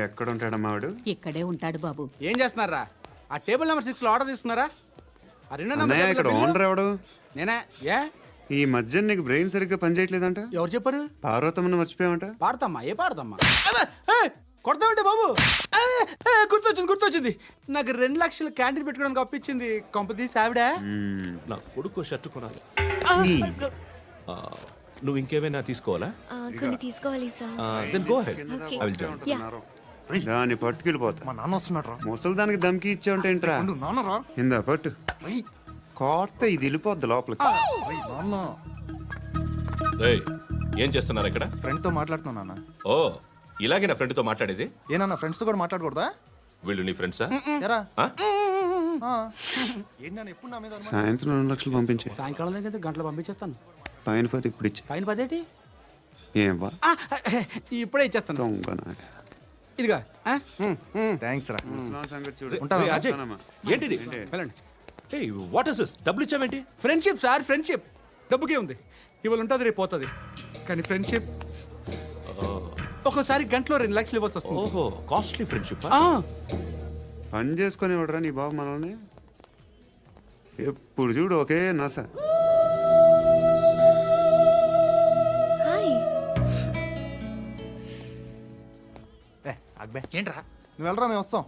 ఎక్కడ ఉంటాడమ్మా వాడు? ఇక్కడే ఉంటాడు బాబు. ఏం చేస్తున్నారా? ఆ టేబుల్ నెంబర్ 6 లో ఆర్డర్ తీసుకున్నారా? ఆ రెండో అన్నయ్య, నెంబర్ ఇక్కడ ఓనర్ ఎవడు? నేనే. ఏ ఈ మధ్య నీకు బ్రెయిన్ సరిగ్గా పనిచేయట్లేదంట. ఎవరు చెప్పారు? పార్వతమ్మను మర్చిపోయామంట. పాడతామ్మా. ఏ పాడతామ్మా? కొడతామంటే బాబు. గుర్తొచ్చింది. నాకు 2 లక్షలు క్యాంటీన్ పెట్టుకోవడానికి అప్పించింది కొంపదీసి ఆవిడ. నా కొడుకు షర్ట్ కొనాలి. నువ్వు ఇంకేమైనా తీసుకోవాలా? కొన్ని తీసుకోవాలి sir. Then go ahead. Okay. I will join. దాన్ని పట్టుకెళ్ళిపోతా. మా నాన్న వస్తున్నాడు రా. ముసలి దానికి దమ్కి ఇచ్చావుంటే ఏంట్రా? నాన్న రా. ఇందా పట్టు. కోర్త ఇది వెళ్ళిపోద్ది లోపలికి. నాన్న రేయ్, ఏం చేస్తున్నారు ఇక్కడ? ఫ్రెండ్ తో మాట్లాడుతున్నా నాన్న. ఓ, ఇలాగే నా ఫ్రెండ్ తో మాట్లాడేది? ఏనన్నా ఫ్రెండ్స్ తో కూడా మాట్లాడకూడదా? వీళ్ళు నీ ఫ్రెండ్సా? ఎరా ఏంటి నాన్న ఎప్పుడు నా మీద అనుమానం? సాయంత్రం 2 లక్షలు పంపించే. సాయంకాలం దగ్గర గంటలు పంపించేస్తాను. పైన పోతే ఇప్పుడు ఇచ్చే. పైన 10 ఏంటి? ఏం వా ఇప్పుడే ఇచ్చేస్తాను. దొంగనా. ఇదిగా థ్యాంక్స్ రా. ముసలాం సంగతి చూడు. ఉంటావా? రేయ్, అజయ్, ఉంటానమ్మా. ఏంటిది? వెళ్ళండి. ఏయ్, వాట్ ఇస్ దిస్? డబ్బులు ఇచ్చావేంటి? Friendship sir, friendship. డబ్బుకే ఉంది. ఇవాళ ఉంటుంది, రేపు పోతుంది. కానీ ఫ్రెండ్షిప్ ఒక్కోసారి గంటలో 2 లక్షలు ఇవ్వాల్సి వస్తుంది. ఓహో, కాస్ట్లీ ఫ్రెండ్షిప్. పని చేసుకొని ఇవ్వడరా నీ బాబు మనల్ని? ఎప్పుడు చూడు ఒకే నస. హాయ్. అక్బే ఏంట్రా? నువ్వు వెళ్ళరా, మేము వస్తాం.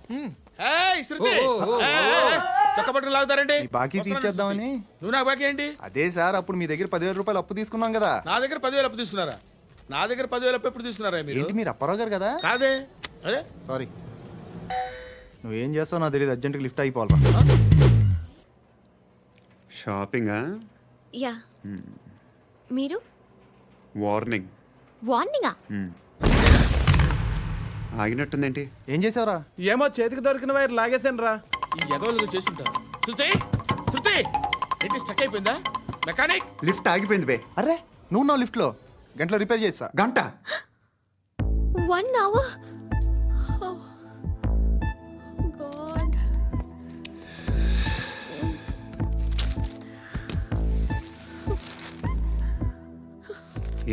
చక్కబట్టలు లాగుతారండి. ఈ బాకీ తీర్చేద్దామని. నువ్వు నాకు బాకీ ఏంటి? అదే సార్, అప్పుడు మీ దగ్గర 10,000 రూపాయలు అప్పు తీసుకున్నాం కదా. నా దగ్గర 10,000 అప్పు తీసుకున్నారా? నా దగ్గర 10,000 అప్పు ఎప్పుడు తీసుకున్నారా మీరు? ఏంటి మీరు అప్పారావు గారు కదా? కాదే. అరే సారీ. నువ్వేం చేస్తావు నాకు తెలియదు, అర్జెంట్గా లిఫ్ట్ అయిపోవాలి. షాపింగా? యా. మీరు వార్నింగ్. వార్నింగా? ఆగినట్టుందేంటి? ఏం చేసావురా? ఏమో చేతికి దొరికిన వైర్ లాగేసాను రా. ఈ ఎదవలు చేస్తుంటారు. శృతి ఏంటి స్టక్ అయిపోయిందా? మెకానిక్. లిఫ్ట్ ఆగిపోయింది బే. అరే నువ్వు నా లిఫ్ట్ లో గంటలో రిపేర్ చేస్తా. గంట? 1 hour? Oh, God.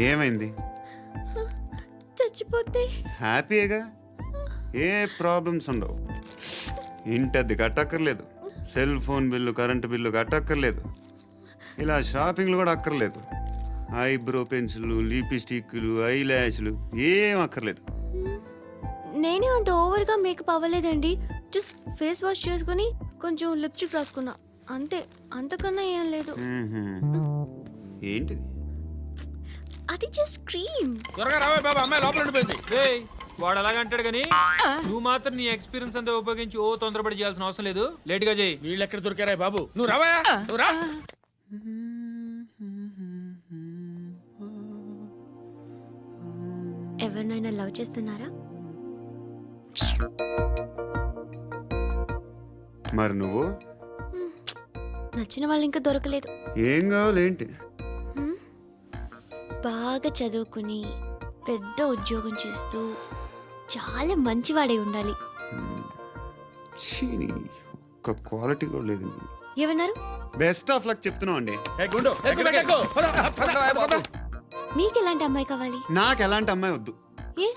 ఏమైంది? చచ్చిపోతే హ్యాపీగా, ఏ ప్రాబ్లమ్స్ ఉండవు. ఇంటి అద్దె కట్టక్కర్లేదు, cell phone bill, current bill కట్టక్కర్లేదు, ఇలా షాపింగ్లు కూడా అక్కర్లేదు. ఐబ్రో పెన్సిల్లు, లిప్స్టిక్లు, ఐ ల్యాష్లు ఏం అక్కర్లేదు. నేనే అంత ఓవర్గా మేకప్ అవ్వలేదండి. జస్ట్ ఫేస్ వాష్ చేసుకుని కొంచెం లిప్స్టిక్ రాసుకున్నా అంతే. అంతకన్నా ఏం లేదు. ఏంటిది? అది జస్ట్ క్రీమ్. త్వరగా రావే బాబా, అమ్మాయి లోపల ఉండిపోయింది. రేయ్, వాడు అలాగంటాడు కానీ నువ్వు మాత్రం నీ ఎక్స్పీరియన్స్ అంతా ఉపయోగించి తొందరపడి చేయాల్సిన అవసరం లేదు. లేట్ గా చేయి. వీళ్ళు ఎక్కడ దొరికారా బాబు? నువ్వు రావా, నువ్వు రా. ఎవరినైనా లవ్ చేస్తున్నారా? మరి నువ్వు? నచ్చిన వాళ్ళు ఇంకా దొరకలేదు. ఏం కావాలి ఏంటి? బాగా చదువుకుని పెద్ద ఉద్యోగం చేస్తూ చాలా మంచివాడే ఉండాలి. ఒక్క క్వాలిటీ కూడా లేదు. ఏమన్నారు? బెస్ట్ ఆఫ్ లక్ చెప్తున్నావు అండి. మీకు ఎలాంటి అమ్మాయి కావాలి? నాకు ఎలాంటి అమ్మాయి వద్దు. ఏ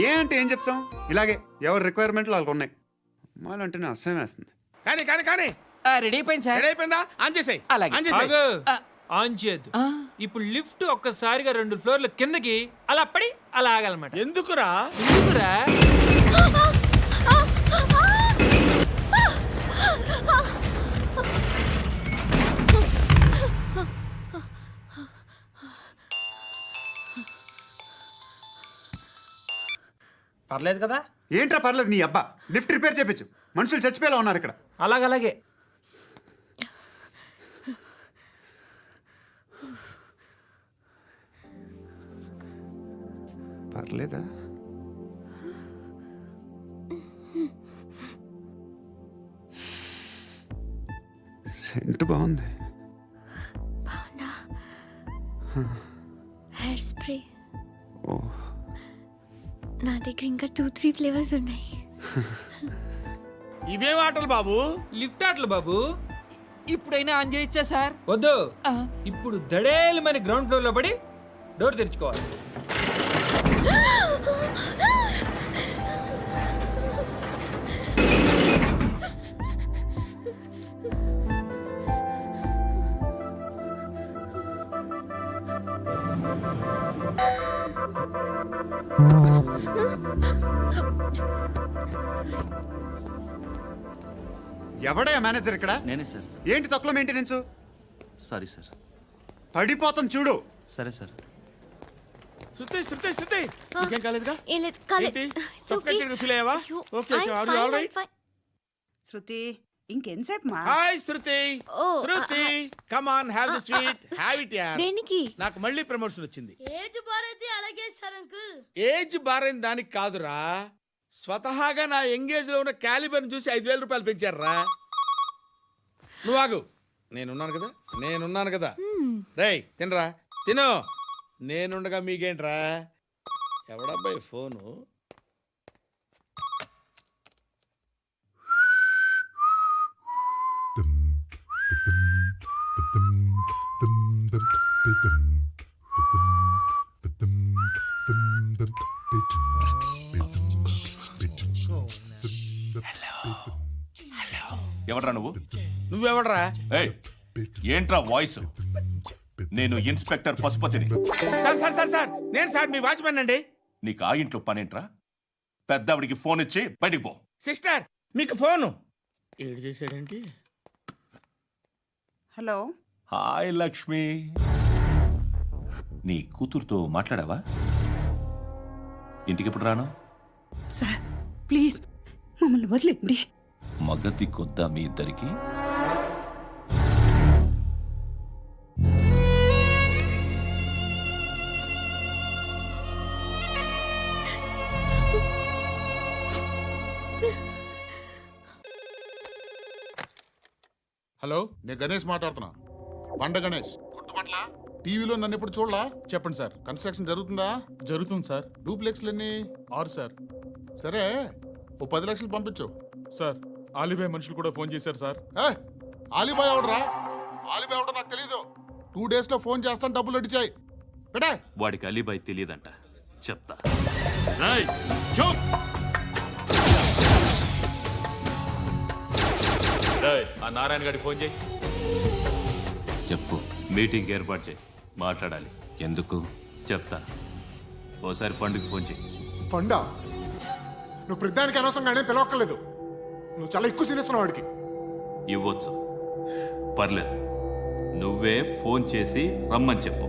ఏ అంటే ఏం చెప్తాం? ఇలాగే ఎవరి రిక్వైర్మెంట్లు వాళ్ళకు ఉన్నాయి. అమ్మాయిలు అంటేనే అసహ్యం వేస్తుంది. కానీ రెడీ అయిపోయింది సార్. రెడీ అయిపోయిందా? ఆన్ చేసేయ్. అలాగే. ఆన్ చేసేయ్. ఆగు. ఆన్ చేయద్దు. ఇప్పుడు లిఫ్ట్ ఒక్కసారిగా 2 ఫ్లోర్ల కిందకి అలా పడి అలా ఆగాలన్నమాట. ఎందుకురా? ఎందుకురా? పర్లేదు కదా? ఏంట్రా పర్లేదు నీ అబ్బా. లిఫ్ట్ రిపేర్ చేయించు. మనుషులు చచ్చిపోయేలా ఉన్నారు ఇక్కడ. అలాగే. పర్లేదా? సెంట్ బాగుంది. బాగుందా? Hair spray. ఓ, నా దగ్గర ఇంకా 2-3 ఫ్లేవర్స్ ఉన్నాయి. ఇవేం ఆటలు బాబు? లిఫ్ట్ ఆటలు బాబు. ఇప్పుడైనా ఆన్ చేయొచ్చా సార్? వద్దు. ఇప్పుడు దడేలమని గ్రౌండ్ ఫ్లోర్ లో పడి డోర్ తెరుచుకోవాలి. ఎవడయ్యా మేనేజర్ ఇక్కడ? నేనే సార్. ఏంటి తక్కువ మెయింటెనెన్స్? Sorry sir. పడిపోతాను చూడు. సరే సార్. శృతి నీకేం కాలేదుగా? ఏం లేదు, కాలేదు. ఏంటి? It's okay. Suffocated గా feel అయ్యావా? అయ్యో, Okay, I'm are you fine, all I'm right? fine. శృతి ఇంకెంతసేపు మా hi Shruti. Oh, Shruti come on have the sweet. Have it యార్. దేనికి? నాకు మళ్ళీ ప్రమోషన్ వచ్చింది. ఏజ్ బారైతే అలాగే సార్ అంకుల్. ఏజ్ బారైన దానికి కాదురా, స్వతహాగా నా ఎంగేజ్ లో ఉన్న క్యాలిబర్ చూసి 5,000 రూపాయలు పెంచారా. నువ్వు ఆగు, నేనున్నాను కదా. రేయ్ తినరా, తిను. నేనుండగా మీకేంట్రా? ఎవడబ్బాయి ఫోను? ఎవడ్రా నువ్వు? నువ్వెవడరా? ఏయ్, ఏంట్రా వాయిస్? నేను ఇన్స్పెక్టర్ పశుపతిని. సార్ నేను సార్ మీ వాచ్మెన్ అండి. నీకు ఆ ఇంట్లో పనేంట్రా? పెద్దవిడికి ఫోన్ ఇచ్చి బయటికి పో. సిస్టర్ మీకు ఫోను. ఏడు చేశాడేంటి? Hello hi Lakshmi. నీ కూతురుతో మాట్లాడావా? ఇంటికి ఎప్పుడు రాను? సార్ ప్లీజ్ మమ్మల్ని వదిలేండి. మగతి కొద్దా మీ ఇద్దరికి? హలో, నేను గణేష్ మాట్లాడుతున్నా. బండ గణేష్ గుర్తుపట్ల? టీవీలో నన్ను ఎప్పుడు చూడలా? చెప్పండి సార్. కన్స్ట్రక్షన్ జరుగుతుందా? జరుగుతుంది సార్. డూప్లెక్స్లు ఎన్ని? 6 సార్. సరే, ఓ 10 లక్షలు పంపించు. సార్ ఆలిబాయ్ మనుషులు కూడా ఫోన్ చేశారు సార్. ఆలిబాయ్ ఎవడరా? ఆలిబాయ్ ఎవడో నాకు తెలీదు. 2 days లో ఫోన్ చేస్తాను, డబ్బులు అడిచాయి పెడే. వాడికి అలీబాయ్ తెలియదంట, చెప్తా. ఆ నారాయణ గారికి ఫోన్ చేయి. చెప్పు. మీటింగ్ ఏర్పాటు చేయి, మాట్లాడాలి. ఎందుకు చెప్తా. ఓసారి పండుగ ఫోన్ చేయి. పండా, నువ్వు ప్రతిదానికి అనవసరంగానే పిలవక్కర్లేదు. నువ్వు చాలా ఎక్కువ సీనిస్తున్నావు వాడికి. ఇవ్వచ్చు, పర్లేదు. నువ్వే ఫోన్ చేసి రమ్మని చెప్పు.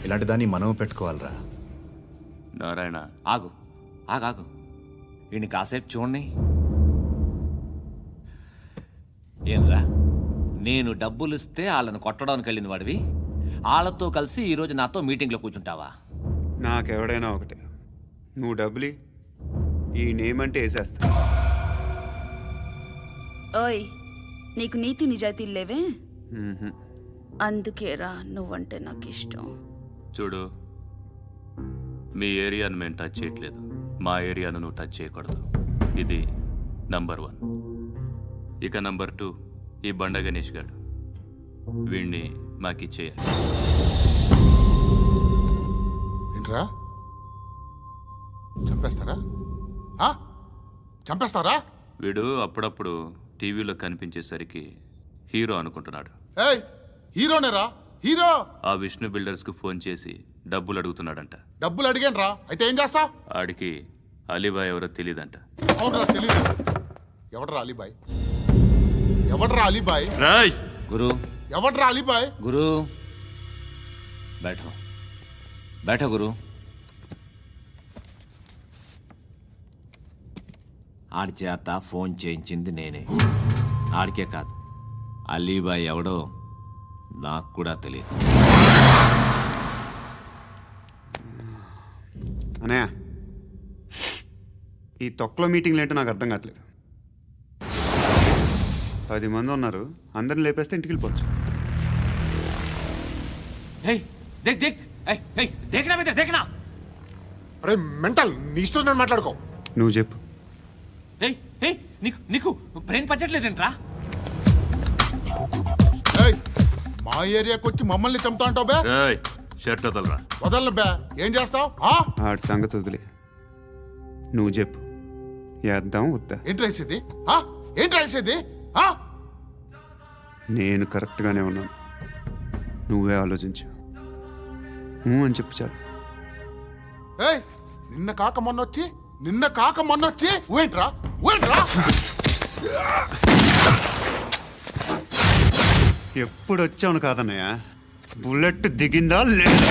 ఇలాంటి దాన్ని మనం పెట్టుకోవాలరా. నారాయణ, ఆగు ఆగాగు, వీడిని కాసేపు చూడండి. ఏంరా, నేను డబ్బులు ఇస్తే వాళ్ళని కొట్టడానికి వెళ్ళిన వాడివి, వాళ్ళతో కలిసి ఈరోజు నాతో మీటింగ్లో కూర్చుంటావా? నాకెవడైనా ఒకటే, నువ్వు డబ్బులి, ఈ నేమ్ అంటే వేసేస్తా. ఓయ్, నీకు నీతి నిజాయితీలు లేవే, మ్మ్హ్మ్. అందుకేరా నువ్వంటే నాకు ఇష్టం. చూడు, మీ ఏరియాను మేము టచ్ చేయట్లేదు, మా ఏరియాను నువ్వు టచ్ చేయకూడదు. ఇది నంబర్ 1. ఇక నంబర్ 2, ఈ బండ గణేష్ గారు, వీణ్ణి మాకిచ్చేయాలి. ఏంట్రా, చంపేస్తారా? చంపేస్తారా? వీడు అప్పుడప్పుడు టీవీలో కనిపించేసరికి హీరో అనుకుంటున్నాడు. ఏయ్, హీరోనేరా, హీరో. ఆ విష్ణు బిల్డర్స్కు ఫోన్ చేసి డబ్బులు అడుగుతున్నాడంట. డబ్బులు అడిగాను రా, అయితే ఏం చేస్తా? ఆడికి అలీబాయ్ ఎవరో తెలియదంట. అవునరా, తెలీదు. ఎవడరా అలీబాయ్? ఎవడరా అలీబాయ్? రాయ్ గురు, ఎవడరా అలీబాయ్? గురు బైఠో బైఠో గురు. ఆడి చేత ఫోన్ చేయించింది నేనే. ఆడికే కాదు, అలీబాయ్ ఎవడో నాకు కూడా తెలియదు. అనయ్య, ఈ తొక్కలో మీటింగ్లు ఏంటో నాకు అర్థం కావట్లేదు. 10 మంది ఉన్నారు, అందరిని లేపేస్తే ఇంటికి వెళ్ళిపోవచ్చు. అరే మెంటల్, నీ ఇష్టం నేను మాట్లాడుకో. నువ్వు చెప్పు, ఏయ్ ఏయ్ నీకు నీకు బ్రెయిన్ పచ్చట్లేదంట్రా? ఏయ్, మా ఏరియాకి వచ్చి మమ్మల్ని చంపుతా అంటావు బే? ఏయ్, షర్ట్ వదలరా. వదలను బే. ఏం చేస్తావు? ఆడి సంగతి వదిలే, నువ్వు చెప్పు, వేద్దాం వద్దా? ఏంటి రాసేది? ఏంటి రాసేది? నేను కరెక్ట్గానే ఉన్నాను, నువ్వే ఆలోచించు. అని చెప్పు చాలు. ఏయ్, నిన్న కాక మొన్నొచ్చి ఊయంట్రా ఊయంట్రా. ఎప్పుడు వచ్చావును కాదన్నయ్య, బుల్లెట్ దిగిందా లేదా?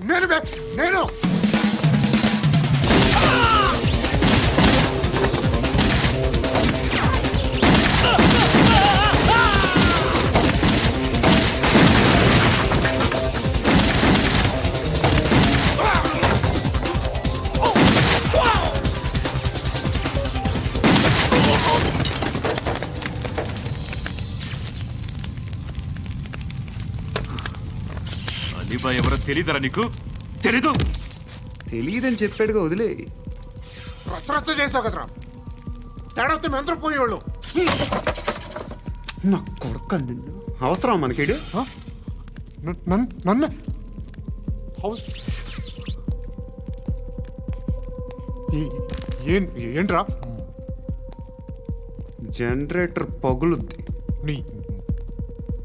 నేను బే, నేను. అలీబాయ్ ఎవరో తెలీదరా నీకు? తెలీదు? తెలియదని చెప్పాడుగా, వదిలే. రచ్చ చేసావు కదరా. తేడా వస్తే మెంతరం పోయేవాళ్ళు. నా కొడుకు నిన్ను అవసరం మనకిడు. నన్ను హౌస్ ఏంట్రా? జనరేటర్ పగులుద్ది. నీ